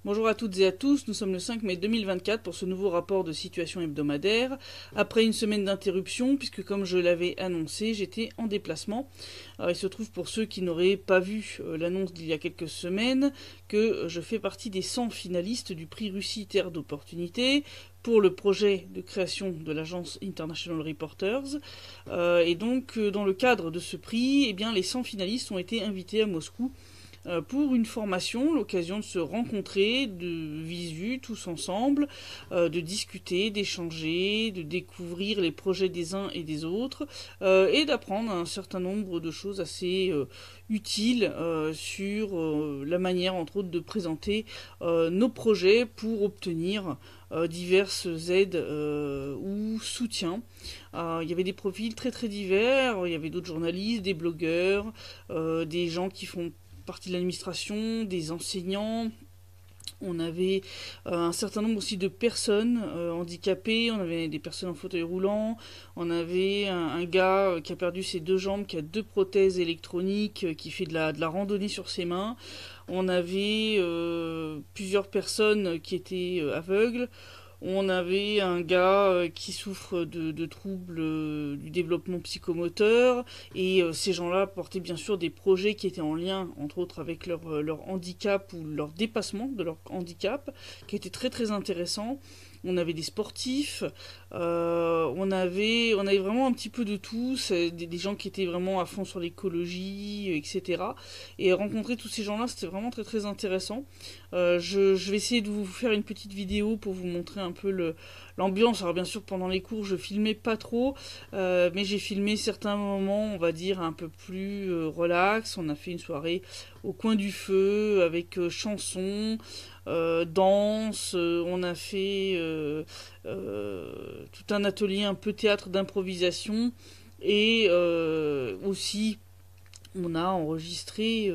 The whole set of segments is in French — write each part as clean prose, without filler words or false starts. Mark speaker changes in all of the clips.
Speaker 1: Bonjour à toutes et à tous, nous sommes le 5 mai 2024 pour ce nouveau rapport de situation hebdomadaire. Après une semaine d'interruption, puisque comme je l'avais annoncé, j'étais en déplacement. Alors, il se trouve pour ceux qui n'auraient pas vu l'annonce d'il y a quelques semaines que je fais partie des 100 finalistes du prix Russie Terre d'opportunité pour le projet de création de l'agence International Reporters. Et donc, dans le cadre de ce prix, eh bien, les 100 finalistes ont été invités à Moscou pour une formation, l'occasion de se rencontrer, de visu, tous ensemble, de discuter, d'échanger, de découvrir les projets des uns et des autres, et d'apprendre un certain nombre de choses assez utiles sur la manière, entre autres, de présenter nos projets pour obtenir diverses aides ou soutiens. Il y avait des profils très très divers, il y avait d'autres journalistes, des blogueurs, des gens qui font partie de l'administration, des enseignants. On avait un certain nombre aussi de personnes handicapées, on avait des personnes en fauteuil roulant, on avait un gars qui a perdu ses deux jambes, qui a deux prothèses électroniques, qui fait de la randonnée sur ses mains. On avait plusieurs personnes qui étaient aveugles. On avait un gars qui souffre de troubles du développement psychomoteur, et ces gens-là portaient bien sûr des projets qui étaient en lien, entre autres, avec leur handicap ou leur dépassement de leur handicap, qui étaient très très intéressants. On avait des sportifs, on avait vraiment un petit peu de tout, des gens qui étaient vraiment à fond sur l'écologie, etc. Et rencontrer tous ces gens-là, c'était vraiment très très intéressant. Je vais essayer de vous faire une petite vidéo pour vous montrer un peu l'ambiance. Alors bien sûr, pendant les cours, je filmais pas trop, mais j'ai filmé certains moments, on va dire, un peu plus relax. On a fait une soirée au coin du feu avec chansons, danse, on a fait tout un atelier un peu théâtre d'improvisation, et aussi on a enregistré,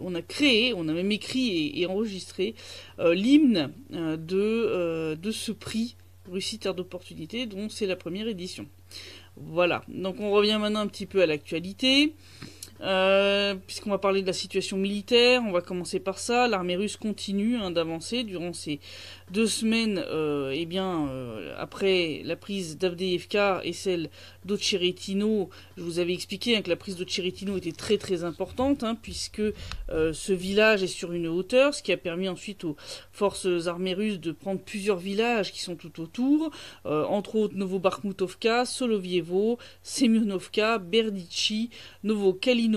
Speaker 1: on a créé, on a même écrit et enregistré l'hymne de ce prix Russie Terre d'opportunité, dont c'est la première édition. Voilà, donc on revient maintenant un petit peu à l'actualité. Puisqu'on va parler de la situation militaire, on va commencer par ça. L'armée russe continue d'avancer durant ces 2 semaines, après la prise d'Avdiivka et celle d'Ocheretino. Je vous avais expliqué que la prise d'Ocheretino était très très importante, puisque ce village est sur une hauteur, ce qui a permis ensuite aux forces armées russes de prendre plusieurs villages qui sont tout autour, entre autres Novobakhmutovka, Solovievo, Semyonovka, Berdichi, Novo-Kalinovo,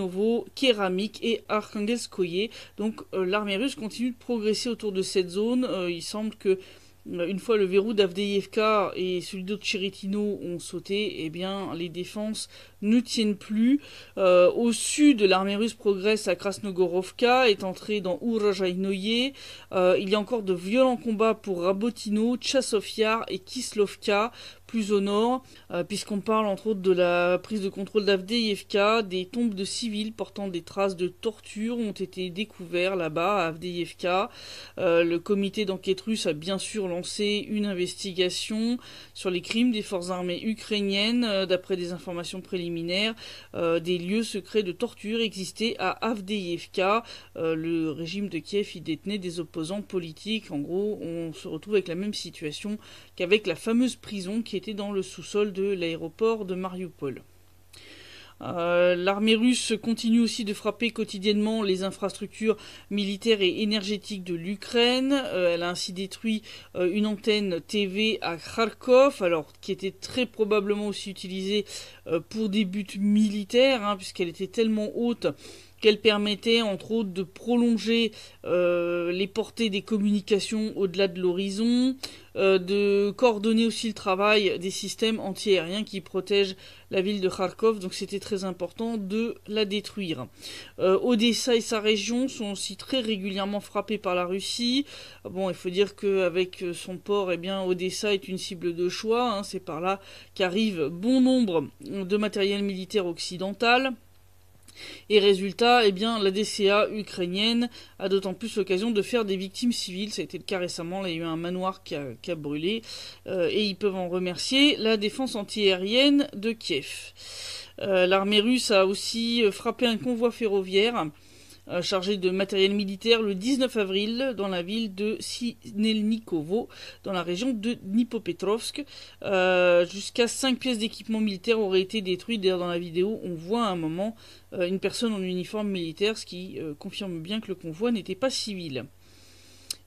Speaker 1: Keramik et Arkhangelskoye. Donc l'armée russe continue de progresser autour de cette zone. Il semble que une fois le verrou d'Avdiivka et celui d'Ocheretino ont sauté, eh bien les défenses ne tiennent plus. Au sud, l'armée russe progresse à Krasnogorovka, est entrée dans Urozhaïnoye. Il y a encore de violents combats pour Rabotino, Tchassov-Yar et Kislovka, plus au nord, puisqu'on parle entre autres de la prise de contrôle d'Avdiivka. Des tombes de civils portant des traces de torture ont été découvertes là-bas à Avdiivka. Le comité d'enquête russe a bien sûr lancé une investigation sur les crimes des forces armées ukrainiennes. D'après des informations préliminaires, des lieux secrets de torture existaient à Avdiivka. Le régime de Kiev y détenait des opposants politiques. En gros, on se retrouve avec la même situation qu'avec la fameuse prison qui était dans le sous-sol de l'aéroport de Mariupol. L'armée russe continue aussi de frapper quotidiennement les infrastructures militaires et énergétiques de l'Ukraine. Elle a ainsi détruit une antenne TV à Kharkov, alors qui était très probablement aussi utilisée pour des buts militaires, puisqu'elle était tellement haute qu'elle permettait entre autres de prolonger les portées des communications au-delà de l'horizon, de coordonner aussi le travail des systèmes antiaériens qui protègent la ville de Kharkov, donc c'était très important de la détruire. Odessa et sa région sont aussi très régulièrement frappés par la Russie. Bon, il faut dire qu'avec son port, Odessa est une cible de choix, c'est par là qu'arrive bon nombre de matériel militaire occidental. Et résultat, la DCA ukrainienne a d'autant plus l'occasion de faire des victimes civiles. Ça a été le cas récemment, il y a eu un manoir qui a brûlé, et ils peuvent en remercier la défense antiaérienne de Kiev. L'armée russe a aussi frappé un convoi ferroviaire chargé de matériel militaire le 19 avril dans la ville de Sinelnikovo, dans la région de Dnipropetrovsk. Jusqu'à 5 pièces d'équipement militaire auraient été détruites. D'ailleurs, dans la vidéo, on voit à un moment une personne en uniforme militaire, ce qui confirme bien que le convoi n'était pas civil.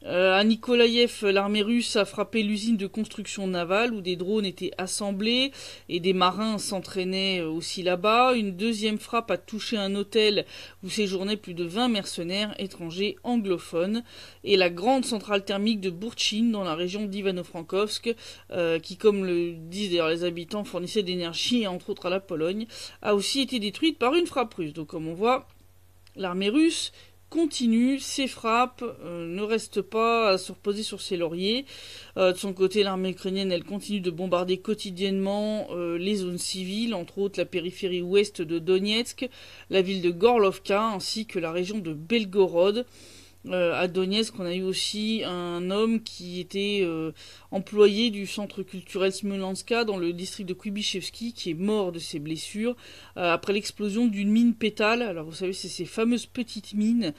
Speaker 1: À Nikolaïev, l'armée russe a frappé l'usine de construction navale où des drones étaient assemblés et des marins s'entraînaient aussi là-bas. Une deuxième frappe a touché un hôtel où séjournaient plus de 20 mercenaires étrangers anglophones. Et la grande centrale thermique de Bourtchin dans la région d'Ivano-Frankovsk, qui, comme le disent d'ailleurs les habitants, fournissait d'énergie entre autres à la Pologne, a aussi été détruite par une frappe russe. Donc comme on voit, l'armée russe continue ses frappes, ne reste pas à se reposer sur ses lauriers. De son côté, l'armée ukrainienne, elle continue de bombarder quotidiennement les zones civiles, entre autres la périphérie ouest de Donetsk, la ville de Gorlovka, ainsi que la région de Belgorod. À Donetsk, on a eu aussi un homme qui était employé du centre culturel Smolenska dans le district de Kuibyshevski, qui est mort de ses blessures après l'explosion d'une mine pétale. Alors vous savez, c'est ces fameuses petites mines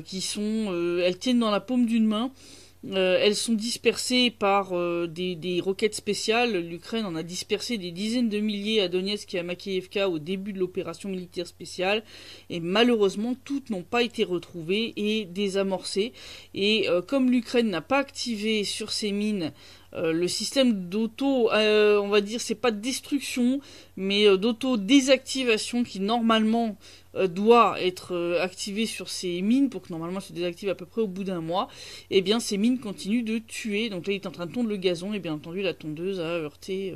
Speaker 1: qui sont, elles tiennent dans la paume d'une main. Elles sont dispersées par des roquettes spéciales. L'Ukraine en a dispersé des dizaines de milliers à Donetsk et à Makeïevka au début de l'opération militaire spéciale. Et malheureusement, toutes n'ont pas été retrouvées et désamorcées. Et comme l'Ukraine n'a pas activé sur ces mines le système d'auto, on va dire, c'est pas de destruction, mais d'auto-désactivation qui normalement doit être activé sur ces mines pour que normalement se désactive à peu près au bout d'un mois, et bien ces mines continuent de tuer. Donc là il est en train de tondre le gazon et bien entendu la tondeuse a heurté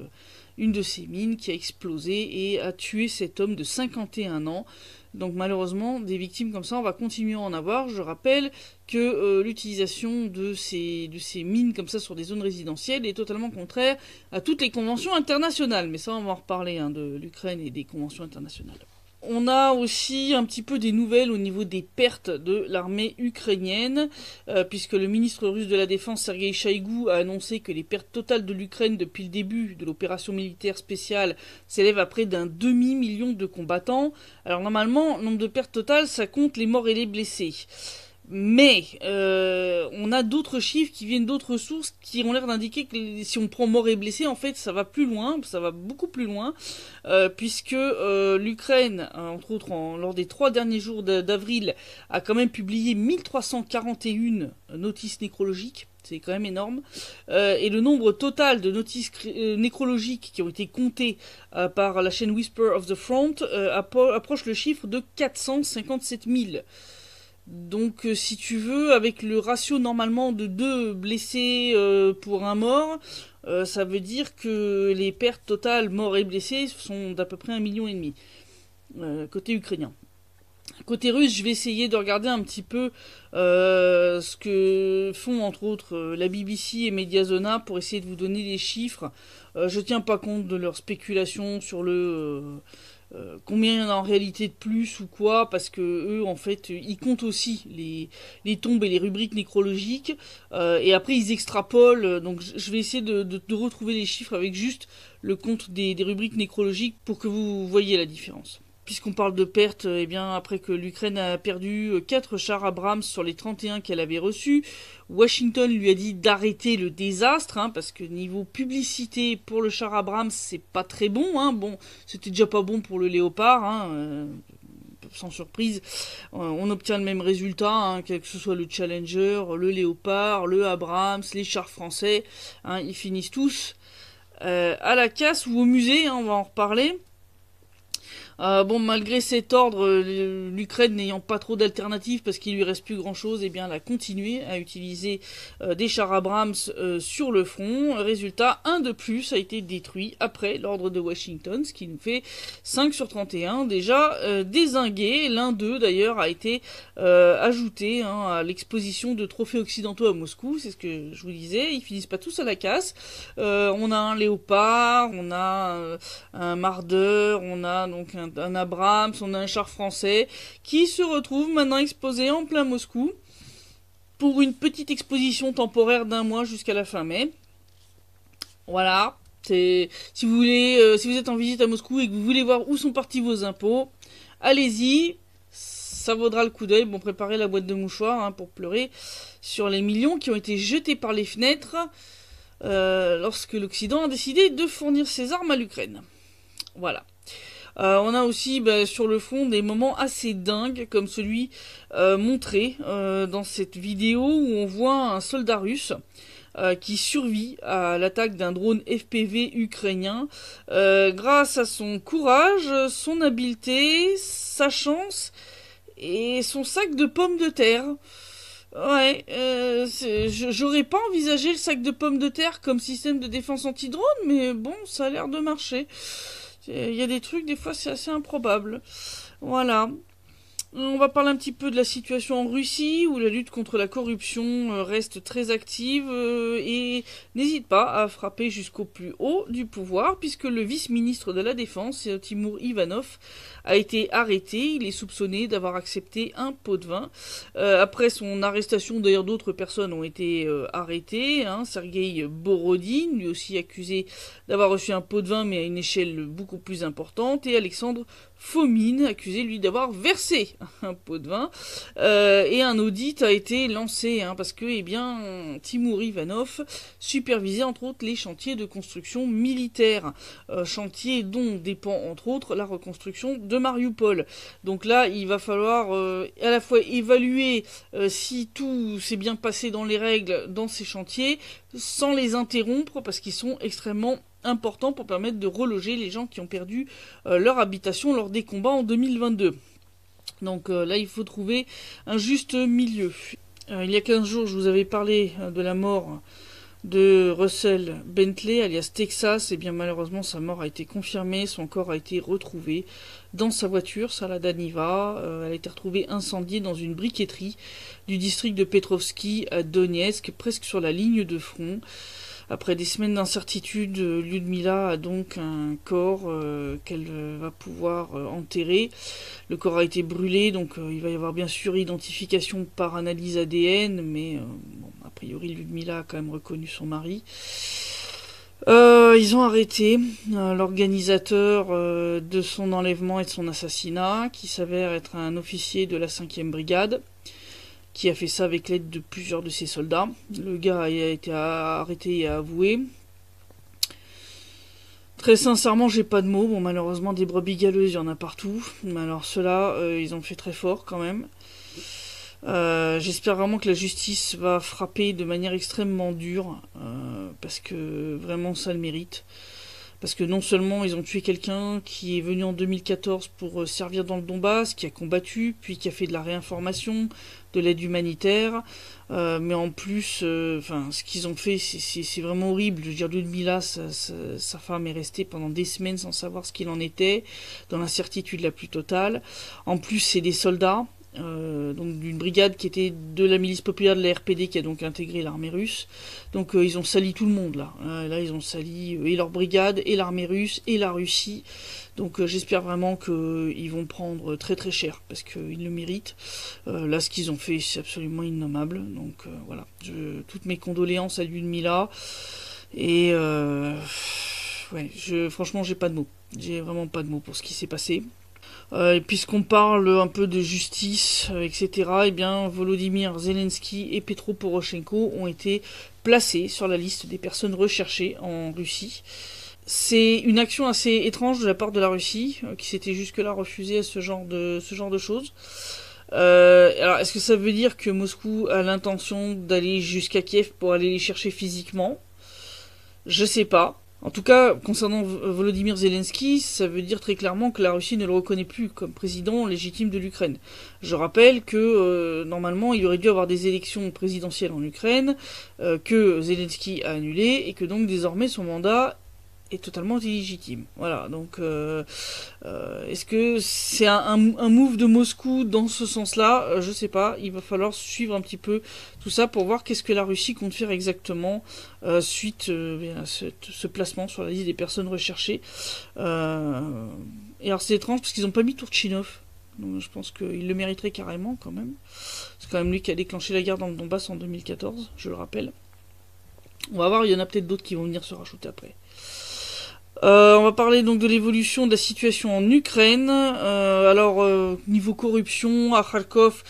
Speaker 1: une de ces mines qui a explosé et a tué cet homme de 51 ans. Donc malheureusement, des victimes comme ça, on va continuer à en avoir. Je rappelle que l'utilisation de ces mines comme ça sur des zones résidentielles est totalement contraire à toutes les conventions internationales. Mais ça, on va en reparler de l'Ukraine et des conventions internationales. On a aussi un petit peu des nouvelles au niveau des pertes de l'armée ukrainienne, puisque le ministre russe de la Défense, Sergei Shoigu, a annoncé que les pertes totales de l'Ukraine depuis le début de l'opération militaire spéciale s'élèvent à près d'un demi-million de combattants. Alors normalement, nombre de pertes totales, ça compte les morts et les blessés. Mais on a d'autres chiffres qui viennent d'autres sources qui ont l'air d'indiquer que si on prend morts et blessés, en fait, ça va plus loin, ça va beaucoup plus loin, puisque l'Ukraine, entre autres, lors des 3 derniers jours d'avril, a quand même publié 1341 notices nécrologiques. C'est quand même énorme. Et le nombre total de notices nécrologiques qui ont été comptées par la chaîne Whisper of the Front approche le chiffre de 457 000. Donc si tu veux, avec le ratio normalement de 2 blessés pour un mort, ça veut dire que les pertes totales morts et blessés sont d'à peu près 1,5 million côté ukrainien. Côté russe, je vais essayer de regarder un petit peu ce que font entre autres la BBC et Mediazona pour essayer de vous donner des chiffres. Je tiens pas compte de leurs spéculations sur combien il y en a en réalité de plus ou quoi, parce que eux en fait ils comptent aussi les tombes et les rubriques nécrologiques et après ils extrapolent. Donc je vais essayer de retrouver les chiffres avec juste le compte des rubriques nécrologiques pour que vous voyez la différence. Puisqu'on parle de pertes, eh bien, après que l'Ukraine a perdu 4 chars Abrams sur les 31 qu'elle avait reçus, Washington lui a dit d'arrêter le désastre, parce que niveau publicité pour le char Abrams, c'est pas très bon. Bon, c'était déjà pas bon pour le Léopard, sans surprise. On obtient le même résultat, quel que ce soit le Challenger, le Léopard, le Abrams, les chars français, ils finissent tous à la casse ou au musée, on va en reparler. Malgré cet ordre, l'Ukraine n'ayant pas trop d'alternatives parce qu'il lui reste plus grand chose, elle a continué à utiliser des chars Abrams sur le front. Résultat, un de plus a été détruit après l'ordre de Washington, ce qui nous fait 5 sur 31 déjà dézingués. L'un d'eux d'ailleurs a été ajouté à l'exposition de trophées occidentaux à Moscou, c'est ce que je vous disais, ils finissent pas tous à la casse. On a un Léopard, on a un Marder, on a donc un Abrams, on a un char français qui se retrouve maintenant exposé en plein Moscou pour une petite exposition temporaire d'1 mois jusqu'à la fin mai. Voilà, si vous voulez, si vous êtes en visite à Moscou et que vous voulez voir où sont partis vos impôts, allez-y, ça vaudra le coup d'œil. Bon, préparez la boîte de mouchoirs hein, pour pleurer sur les millions qui ont été jetés par les fenêtres lorsque l'Occident a décidé de fournir ses armes à l'Ukraine. Voilà. On a aussi sur le front des moments assez dingues, comme celui montré dans cette vidéo où on voit un soldat russe qui survit à l'attaque d'un drone FPV ukrainien grâce à son courage, son habileté, sa chance et son sac de pommes de terre. Ouais, j'aurais pas envisagé le sac de pommes de terre comme système de défense anti-drone, mais bon, ça a l'air de marcher. Il y a des trucs, des fois, c'est assez improbable. Voilà. On va parler un petit peu de la situation en Russie, où la lutte contre la corruption reste très active et n'hésite pas à frapper jusqu'au plus haut du pouvoir, puisque le vice-ministre de la Défense, Timour Ivanov, a été arrêté. Il est soupçonné d'avoir accepté un pot de vin. Après son arrestation, d'ailleurs, d'autres personnes ont été arrêtées. Sergueï Borodin, lui aussi accusé d'avoir reçu un pot de vin, mais à une échelle beaucoup plus importante, et Alexandre Fomin, accusé lui d'avoir versé un pot de vin, et un audit a été lancé parce que Timour Ivanov supervisait entre autres les chantiers de construction militaire, chantiers dont dépend entre autres la reconstruction de Mariupol. Donc là il va falloir à la fois évaluer si tout s'est bien passé dans les règles dans ces chantiers, sans les interrompre parce qu'ils sont extrêmement important pour permettre de reloger les gens qui ont perdu leur habitation lors des combats en 2022. Donc là, il faut trouver un juste milieu. Il y a 15 jours, je vous avais parlé de la mort de Russell Bentley, alias Texas. Et bien malheureusement, sa mort a été confirmée. Son corps a été retrouvé dans sa voiture, Salada Niva. Elle a été retrouvée incendiée dans une briqueterie du district de Petrovski à Donetsk, presque sur la ligne de front. Après des semaines d'incertitude, Lyudmila a donc un corps qu'elle va pouvoir enterrer. Le corps a été brûlé, donc il va y avoir bien sûr identification par analyse ADN, mais a priori Lyudmila a quand même reconnu son mari. Ils ont arrêté l'organisateur de son enlèvement et de son assassinat, qui s'avère être un officier de la 5e brigade. Qui a fait ça avec l'aide de plusieurs de ses soldats. Le gars a été arrêté et a avoué. Très sincèrement, j'ai pas de mots. Bon, malheureusement, des brebis galeuses, il y en a partout. Mais alors, ceux-là, ils ont fait très fort quand même. J'espère vraiment que la justice va frapper de manière extrêmement dure. Parce que vraiment, ça le mérite. Parce que non seulement ils ont tué quelqu'un qui est venu en 2014 pour servir dans le Donbass, qui a combattu, puis qui a fait de la réinformation, de l'aide humanitaire, mais en plus, ce qu'ils ont fait, c'est vraiment horrible. Je veux dire, Lyudmila, sa femme est restée pendant des semaines sans savoir ce qu'il en était, dans l'incertitude la plus totale. En plus, c'est des soldats. Donc d'une brigade qui était de la milice populaire de la RPD qui a donc intégré l'armée russe. Donc ils ont sali tout le monde là. Là ils ont sali et leur brigade et l'armée russe et la Russie. Donc j'espère vraiment qu'ils vont prendre très très cher parce qu'ils le méritent. Là ce qu'ils ont fait c'est absolument innommable. Donc voilà. Toutes mes condoléances à Lyudmila. Et franchement j'ai pas de mots. J'ai vraiment pas de mots pour ce qui s'est passé. Et puisqu'on parle un peu de justice, etc., eh bien, Volodymyr Zelensky et Petro Poroshenko ont été placés sur la liste des personnes recherchées en Russie. C'est une action assez étrange de la part de la Russie, qui s'était jusque-là refusée à ce genre de choses. Alors, est-ce que ça veut dire que Moscou a l'intention d'aller jusqu'à Kiev pour aller les chercher physiquement ? Je sais pas. En tout cas, concernant Volodymyr Zelensky, ça veut dire très clairement que la Russie ne le reconnaît plus comme président légitime de l'Ukraine. Je rappelle que normalement il aurait dû avoir des élections présidentielles en Ukraine, que Zelensky a annulé, et que donc désormais son mandat est totalement illégitime. Voilà, donc est-ce que c'est un move de Moscou dans ce sens-là ? Je sais pas, il va falloir suivre un petit peu tout ça pour voir qu'est-ce que la Russie compte faire exactement suite à ce placement sur la liste des personnes recherchées. Et alors c'est étrange parce qu'ils n'ont pas mis Turchinov. Donc je pense qu'il le mériterait carrément quand même. C'est quand même lui qui a déclenché la guerre dans le Donbass en 2014, je le rappelle. On va voir, il y en a peut-être d'autres qui vont venir se rajouter après. On va parler donc de l'évolution de la situation en Ukraine. Niveau corruption, à Kharkov,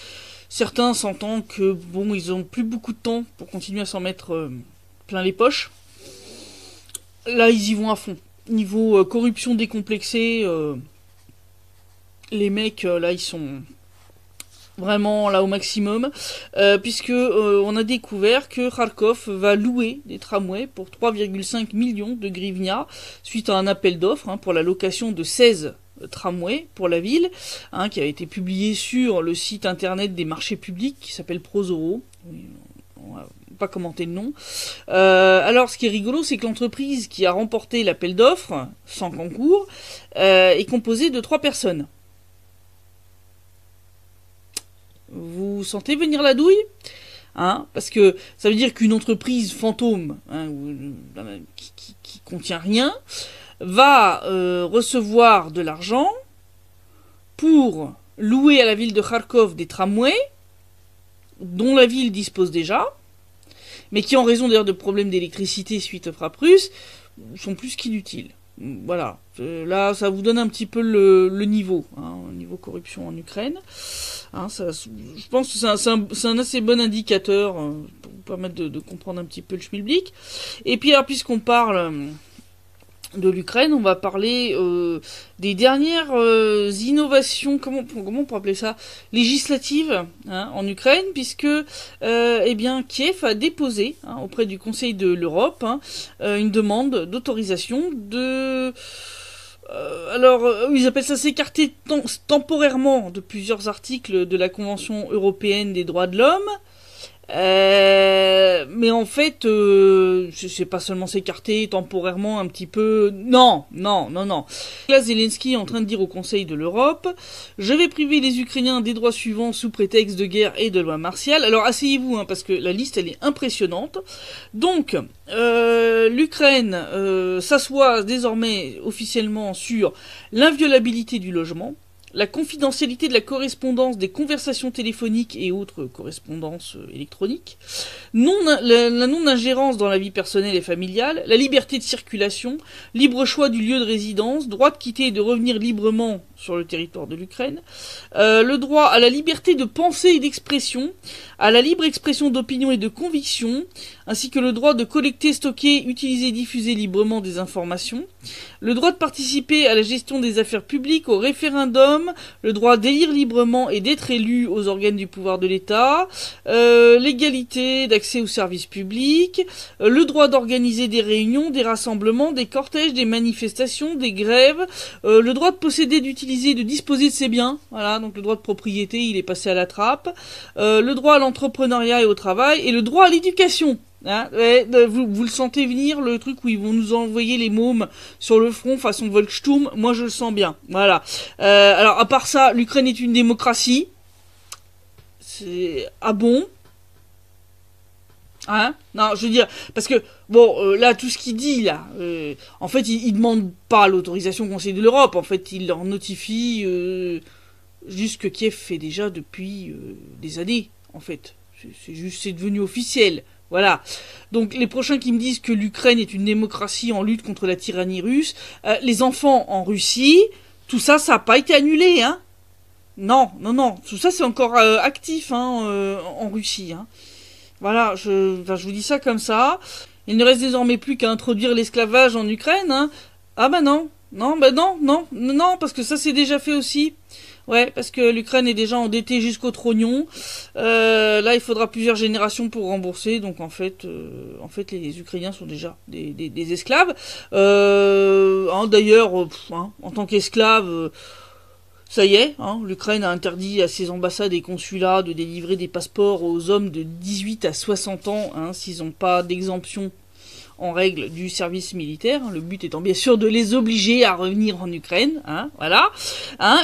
Speaker 1: certains s'entendent que bon, ils ont plus beaucoup de temps pour continuer à s'en mettre plein les poches. Là, ils y vont à fond. Niveau corruption décomplexée, les mecs là, ils sont vraiment là au maximum, puisque on a découvert que Kharkov va louer des tramways pour 3,5 millions de grivnia suite à un appel d'offres pour la location de 16 tramways pour la ville, qui a été publié sur le site internet des marchés publics qui s'appelle Prozoro. On va pas commenter le nom. Alors ce qui est rigolo, c'est que l'entreprise qui a remporté l'appel d'offres sans concours est composée de 3 personnes. Vous sentez venir la douille, parce que ça veut dire qu'une entreprise fantôme qui contient rien va recevoir de l'argent pour louer à la ville de Kharkov des tramways dont la ville dispose déjà, mais qui en raison d'ailleurs de problèmes d'électricité suite aux frappes russes sont plus qu'inutiles. Voilà, là ça vous donne un petit peu le niveau, niveau corruption en Ukraine. Je pense que c'est un assez bon indicateur pour vous permettre de comprendre un petit peu le schmilblick. Et puis alors, puisqu'on parle de l'Ukraine, on va parler des dernières innovations, comment on peut appeler ça, législatives en Ukraine, puisque Kiev a déposé auprès du Conseil de l'Europe une demande d'autorisation de... ils appellent ça s'écarter temporairement de plusieurs articles de la Convention européenne des droits de l'homme. Mais en fait, c'est pas seulement s'écarter temporairement un petit peu. Non. Là, Zelensky est en train de dire au Conseil de l'Europe: je vais priver les Ukrainiens des droits suivants sous prétexte de guerre et de loi martiale. Alors asseyez-vous, parce que la liste elle est impressionnante. Donc, l'Ukraine s'assoit désormais officiellement sur l'inviolabilité du logement, la confidentialité de la correspondance des conversations téléphoniques et autres correspondances électroniques, la non-ingérence dans la vie personnelle et familiale, la liberté de circulation, libre choix du lieu de résidence, droit de quitter et de revenir librement sur le territoire de l'Ukraine, le droit à la liberté de pensée et d'expression, à la libre expression d'opinion et de conviction, ainsi que le droit de collecter, stocker, utiliser et diffuser librement des informations, le droit de participer à la gestion des affaires publiques, au référendum, le droit d'élire librement et d'être élu aux organes du pouvoir de l'État, l'égalité d'accès aux services publics, le droit d'organiser des réunions, des rassemblements, des cortèges, des manifestations, des grèves, le droit de posséder, d'utiliser, de disposer de ses biens, voilà, donc le droit de propriété, il est passé à la trappe, le droit à l'entrepreneuriat et au travail, et le droit à l'éducation. Vous le sentez venir, le truc où ils vont nous envoyer les mômes sur le front façon Volksturm, moi je le sens bien. Voilà. Alors à part ça, l'Ukraine est une démocratie. C'est bon. Non, je veux dire, parce que là tout ce qu'il dit là, en fait il demande pas l'autorisation au Conseil de l'Europe. En fait il leur notifie juste ce que Kiev fait déjà depuis des années. En fait, c'est devenu officiel. Voilà. Donc les prochains qui me disent que l'Ukraine est une démocratie en lutte contre la tyrannie russe, les enfants en Russie, tout ça, ça n'a pas été annulé, Non. Tout ça, c'est encore actif, en Russie, Voilà, je vous dis ça comme ça. Il ne reste désormais plus qu'à introduire l'esclavage en Ukraine, Ah bah non. Non, parce que ça, c'est déjà fait aussi. Ouais, parce que l'Ukraine est déjà endettée jusqu'au trognon. Là, il faudra plusieurs générations pour rembourser. Donc, en fait, les Ukrainiens sont déjà des esclaves. D'ailleurs, en tant qu'esclaves, ça y est, l'Ukraine a interdit à ses ambassades et consulats de délivrer des passeports aux hommes de 18 à 60 ans, s'ils n'ont pas d'exemption en règle du service militaire, le but étant bien sûr de les obliger à revenir en Ukraine, voilà.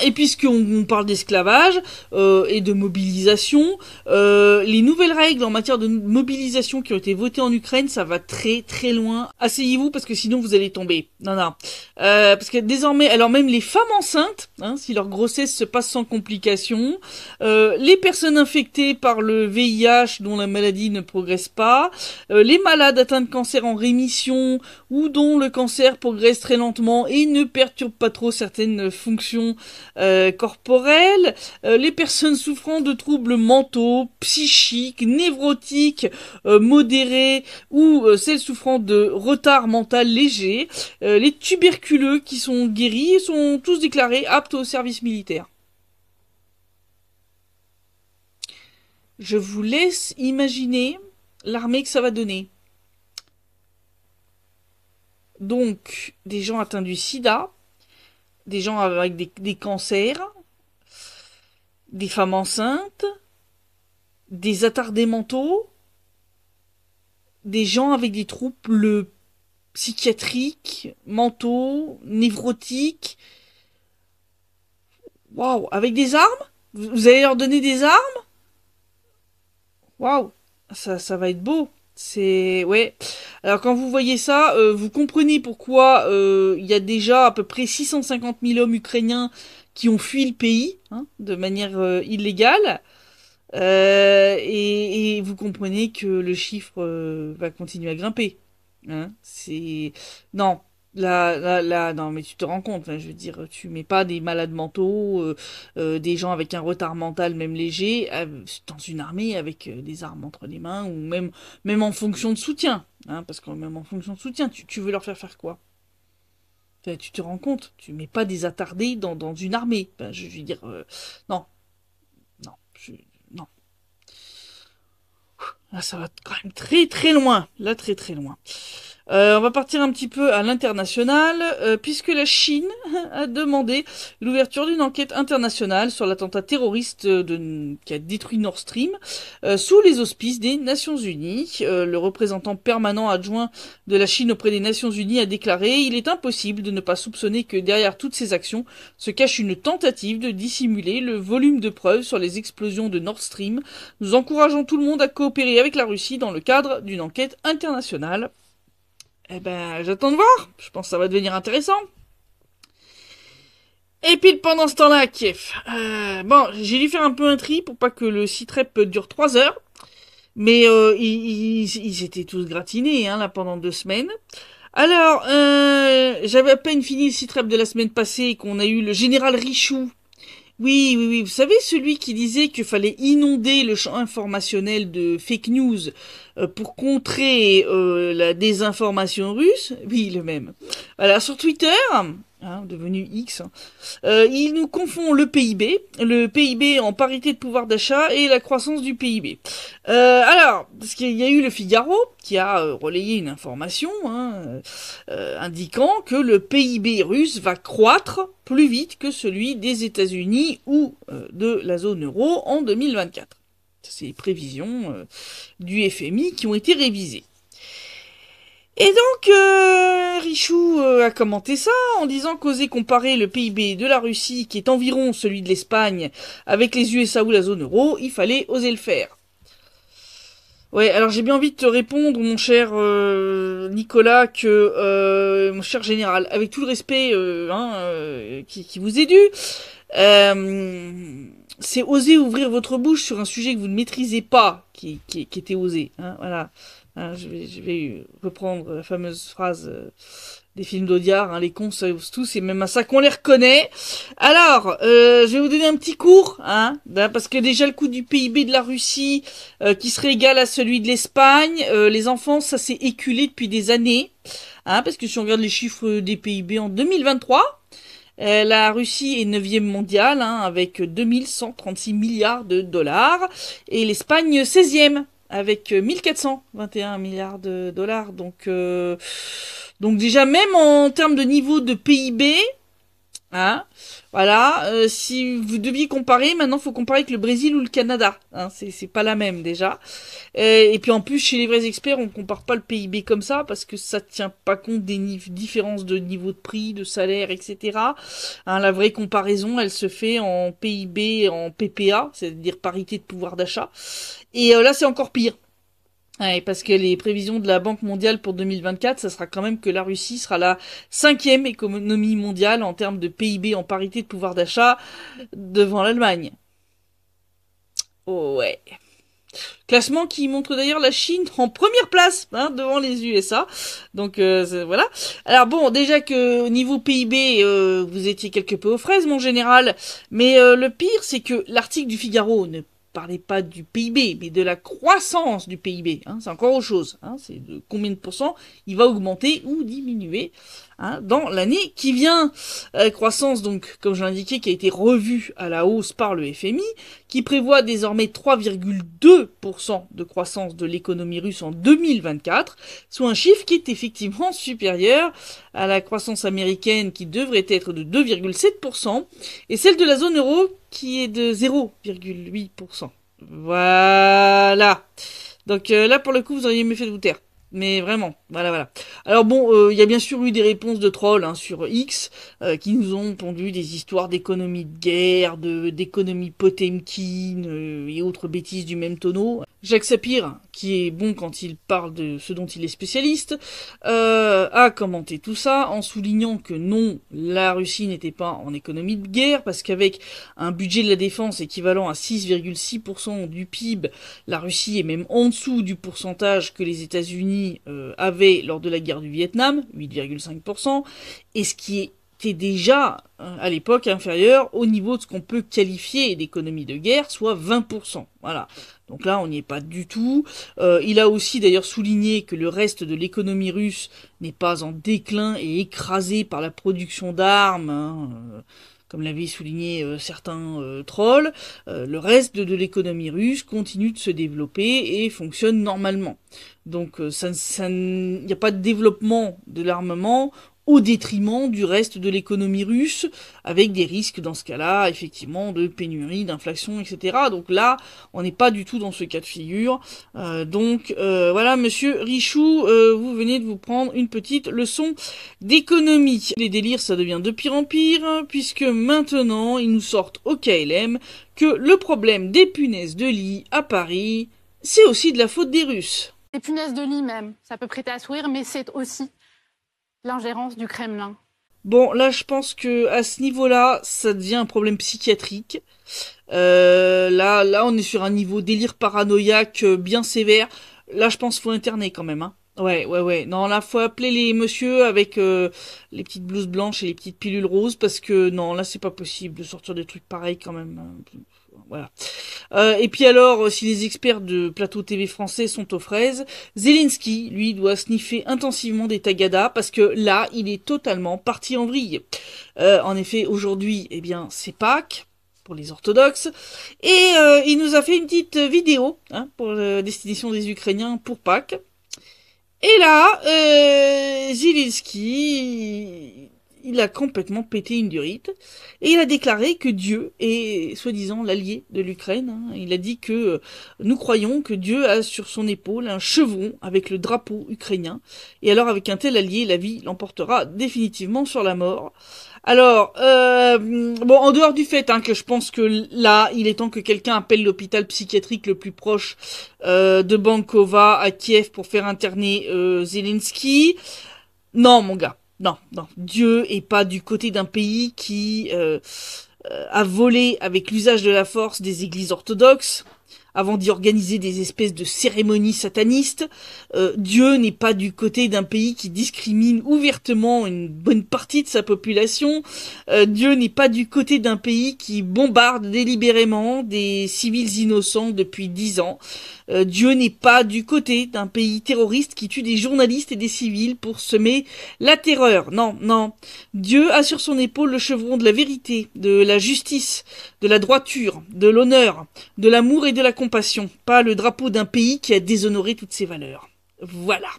Speaker 1: Et puisqu'on parle d'esclavage et de mobilisation, les nouvelles règles en matière de mobilisation qui ont été votées en Ukraine, ça va très très loin. Asseyez-vous parce que sinon vous allez tomber. Non. Parce que désormais, alors même les femmes enceintes, si leur grossesse se passe sans complications, les personnes infectées par le VIH dont la maladie ne progresse pas, les malades atteints de cancer en rémission ou dont le cancer progresse très lentement et ne perturbe pas trop certaines fonctions corporelles, les personnes souffrant de troubles mentaux, psychiques, névrotiques, modérés ou celles souffrant de retard mental léger, les tuberculeux qui sont guéris sont tous déclarés aptes au service militaire. Je vous laisse imaginer l'armée que ça va donner. Donc, des gens atteints du sida, des gens avec des cancers, des femmes enceintes, des attardés mentaux, des gens avec des troubles psychiatriques, mentaux, névrotiques. Waouh, avec des armes? Vous allez leur donner des armes? Waouh, ça va être beau. C'est ouais. Alors quand vous voyez ça, vous comprenez pourquoi il y a déjà à peu près 650 000 hommes ukrainiens qui ont fui le pays hein, de manière illégale. Et vous comprenez que le chiffre va continuer à grimper. Hein. C'est non. Non, mais tu te rends compte, enfin, je veux dire, tu mets pas des malades mentaux, des gens avec un retard mental, même léger, dans une armée avec des armes entre les mains, ou même en fonction de soutien, hein, parce que même en fonction de soutien, tu veux leur faire quoi? Enfin, tu te rends compte, tu mets pas des attardés dans une armée. Enfin, je veux dire, non, non, non. Là, ça va quand même très très loin. Là, très très loin. On va partir un petit peu à l'international, puisque la Chine a demandé l'ouverture d'une enquête internationale sur l'attentat terroriste qui a détruit Nord Stream, sous les auspices des Nations Unies. Le représentant permanent adjoint de la Chine auprès des Nations Unies a déclaré « Il est impossible de ne pas soupçonner que derrière toutes ces actions se cache une tentative de dissimuler le volume de preuves sur les explosions de Nord Stream. Nous encourageons tout le monde à coopérer avec la Russie dans le cadre d'une enquête internationale. » Eh ben, j'attends de voir. Je pense que ça va devenir intéressant. Et puis pendant ce temps-là, Kiev. Bon, j'ai dû faire un peu un tri pour pas que le site rep dure 3 heures. Mais ils étaient tous gratinés hein, là pendant 2 semaines. Alors, j'avais à peine fini le site rep de la semaine passée qu'on a eu le général Richoux. Oui, oui, oui. Vous savez, celui qui disait qu'il fallait inonder le champ informationnel de fake news pour contrer la désinformation russe? Oui, le même. Voilà, sur Twitter, hein, devenu X, il nous confond le PIB en parité de pouvoir d'achat et la croissance du PIB. Alors, parce qu'il y a eu le Figaro qui a relayé une information indiquant que le PIB russe va croître plus vite que celui des États-Unis ou de la zone euro en 2024. C'est les prévisions du FMI qui ont été révisées. Et donc, Richoux a commenté ça en disant qu'oser comparer le PIB de la Russie, qui est environ celui de l'Espagne, avec les USA ou la zone euro, il fallait oser le faire. Ouais, alors j'ai bien envie de te répondre, mon cher Nicolas, mon cher général, avec tout le respect qui vous est dû, c'est oser ouvrir votre bouche sur un sujet que vous ne maîtrisez pas, qui était osé. Hein, voilà. Hein, je vais reprendre la fameuse phrase des films d'Audiard, hein, les cons savent tous, c'est même à ça qu'on les reconnaît. Alors, je vais vous donner un petit cours, hein, parce que déjà le coût du PIB de la Russie, qui serait égal à celui de l'Espagne, les enfants, ça s'est éculé depuis des années, hein, parce que si on regarde les chiffres des PIB en 2023, la Russie est 9e mondiale, hein, avec 2136 milliards de dollars, et l'Espagne 16e, avec 1421 milliards de dollars. Donc déjà, même en termes de niveau de PIB, hein, voilà, si vous deviez comparer, maintenant il faut comparer avec le Brésil ou le Canada. Hein, c'est pas la même déjà. Et puis en plus, chez les vrais experts, on compare pas le PIB comme ça parce que ça tient pas compte des différences de niveau de prix, de salaire, etc. Hein, la vraie comparaison, elle se fait en PIB, en PPA, c'est-à-dire parité de pouvoir d'achat. Et là, c'est encore pire. Ouais, parce que les prévisions de la Banque mondiale pour 2024, ça sera quand même que la Russie sera la 5e économie mondiale en termes de PIB en parité de pouvoir d'achat devant l'Allemagne. Oh ouais. Classement qui montre d'ailleurs la Chine en première place, hein, devant les USA. Donc voilà. Alors bon, déjà que au niveau PIB, vous étiez quelque peu aux fraises, mon général. Mais le pire, c'est que l'article du Figaro ne parlait pas du PIB, mais de la croissance du PIB. Hein, c'est encore autre chose. Hein, c'est de combien de pourcents il va augmenter ou diminuer, hein, dans l'année qui vient. Croissance, donc, comme je l'indiquais, qui a été revue à la hausse par le FMI, qui prévoit désormais 3,2% de croissance de l'économie russe en 2024, soit un chiffre qui est effectivement supérieur à la croissance américaine qui devrait être de 2,7%, et celle de la zone euro qui est de 0,8%. Voilà. Donc là, pour le coup, vous auriez mieux fait de vous taire. Mais vraiment, voilà. Alors bon, il y a bien sûr eu des réponses de trolls, hein, sur X, qui nous ont pondu des histoires d'économie de guerre, d'économie Potemkin, et autres bêtises du même tonneau. Jacques Sapir, qui est bon quand il parle de ce dont il est spécialiste, a commenté tout ça en soulignant que non, la Russie n'était pas en économie de guerre, parce qu'avec un budget de la défense équivalent à 6,6% du PIB, la Russie est même en dessous du pourcentage que les États-Unis avaient lors de la guerre du Vietnam, 8,5%, et ce qui était déjà à l'époque inférieur au niveau de ce qu'on peut qualifier d'économie de guerre, soit 20%. Voilà. Donc là, on n'y est pas du tout. Il a aussi d'ailleurs souligné que le reste de l'économie russe n'est pas en déclin et écrasé par la production d'armes, hein, comme l'avaient souligné certains trolls. Le reste de l'économie russe continue de se développer et fonctionne normalement. Donc il n'y a pas de développement de l'armement au détriment du reste de l'économie russe, avec des risques dans ce cas-là, effectivement, de pénurie, d'inflation, etc. Donc là, on n'est pas du tout dans ce cas de figure. Voilà, monsieur Richoux, vous venez de vous prendre une petite leçon d'économie. Les délires, ça devient de pire en pire, puisque maintenant, ils nous sortent au KLM que le problème des punaises de lit à Paris, c'est aussi de la faute des Russes.
Speaker 2: Les punaises de lit même, ça peut prêter à sourire, mais c'est aussi l'ingérence du Kremlin.
Speaker 1: Bon, là, je pense que à ce niveau-là, ça devient un problème psychiatrique. Là, on est sur un niveau délire paranoïaque bien sévère. Là, je pense qu'il faut interner quand même, hein. Ouais. Non, là, faut appeler les messieurs avec les petites blouses blanches et les petites pilules roses, parce que non, là, c'est pas possible de sortir des trucs pareils quand même. Voilà. Et puis alors, si les experts de plateau TV français sont aux fraises, Zelensky, lui, doit sniffer intensivement des tagadas, parce que là, il est totalement parti en vrille. En effet, aujourd'hui, eh bien, c'est Pâques pour les orthodoxes, et il nous a fait une petite vidéo, hein, pour la destination des Ukrainiens pour Pâques. Et là, Zelensky, il a complètement pété une durite, et il a déclaré que Dieu est soi-disant l'allié de l'Ukraine, hein. Il a dit que nous croyons que Dieu a sur son épaule un chevron avec le drapeau ukrainien, et alors avec un tel allié, la vie l'emportera définitivement sur la mort. Alors, bon, en dehors du fait, hein, que je pense que là, il est temps que quelqu'un appelle l'hôpital psychiatrique le plus proche de Bankova à Kiev pour faire interner Zelensky. Non, mon gars, non. Dieu est pas du côté d'un pays qui a volé avec l'usage de la force des églises orthodoxes avant d'y organiser des espèces de cérémonies satanistes. Dieu n'est pas du côté d'un pays qui discrimine ouvertement une bonne partie de sa population. Dieu n'est pas du côté d'un pays qui bombarde délibérément des civils innocents depuis 10 ans. Dieu n'est pas du côté d'un pays terroriste qui tue des journalistes et des civils pour semer la terreur. Non. Dieu a sur son épaule le chevron de la vérité, de la justice, de la droiture, de l'honneur, de l'amour et de la compassion, pas le drapeau d'un pays qui a déshonoré toutes ses valeurs. Voilà.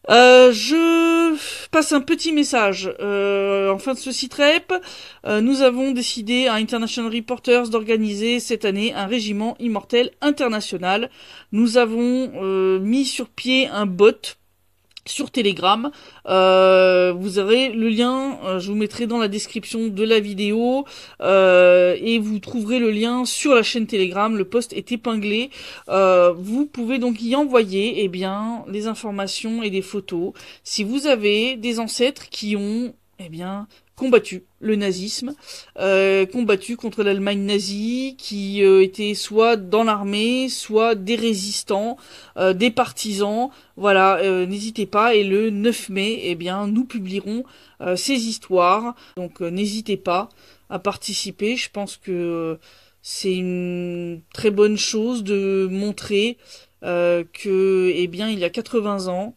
Speaker 1: Je passe un petit message. En fin de ce site rep, nous avons décidé à International Reporters d'organiser cette année un régiment immortel international. Nous avons mis sur pied un bot sur Telegram. Vous aurez le lien, je vous mettrai dans la description de la vidéo, et vous trouverez le lien sur la chaîne Telegram. Le post est épinglé. Vous pouvez donc y envoyer les informations et des photos. Si vous avez des ancêtres qui ont combattu le nazisme, combattu contre l'Allemagne nazie, qui était soit dans l'armée, soit des résistants, des partisans. Voilà, n'hésitez pas. Et le 9 mai, eh bien, nous publierons ces histoires. Donc, n'hésitez pas à participer. Je pense que c'est une très bonne chose de montrer que, eh bien, il y a 80 ans,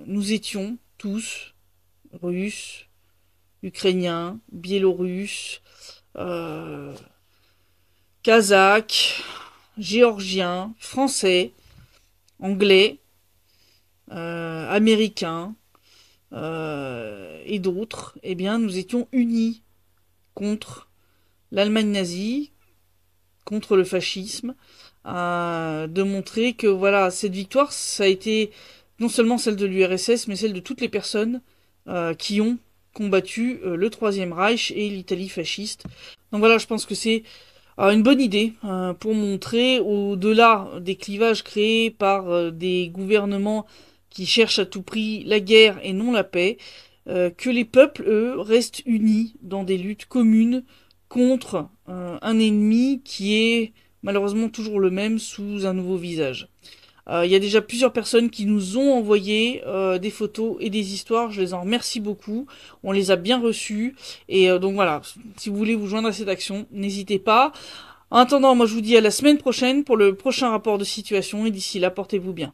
Speaker 1: nous étions tous russes, ukrainiens, biélorusses, kazakhs, géorgiens, français, anglais, américains et d'autres. Eh bien, nous étions unis contre l'Allemagne nazie, contre le fascisme, de montrer que voilà, cette victoire, ça a été non seulement celle de l'URSS, mais celle de toutes les personnes qui ont combattu le Troisième Reich et l'Italie fasciste. Donc voilà, je pense que c'est une bonne idée pour montrer, au-delà des clivages créés par des gouvernements qui cherchent à tout prix la guerre et non la paix, que les peuples, eux, restent unis dans des luttes communes contre un ennemi qui est malheureusement toujours le même sous un nouveau visage. Il y a déjà plusieurs personnes qui nous ont envoyé des photos et des histoires. Je les en remercie beaucoup. On les a bien reçues. Et donc voilà, si vous voulez vous joindre à cette action, n'hésitez pas. En attendant, moi je vous dis à la semaine prochaine pour le prochain rapport de situation. Et d'ici là, portez-vous bien.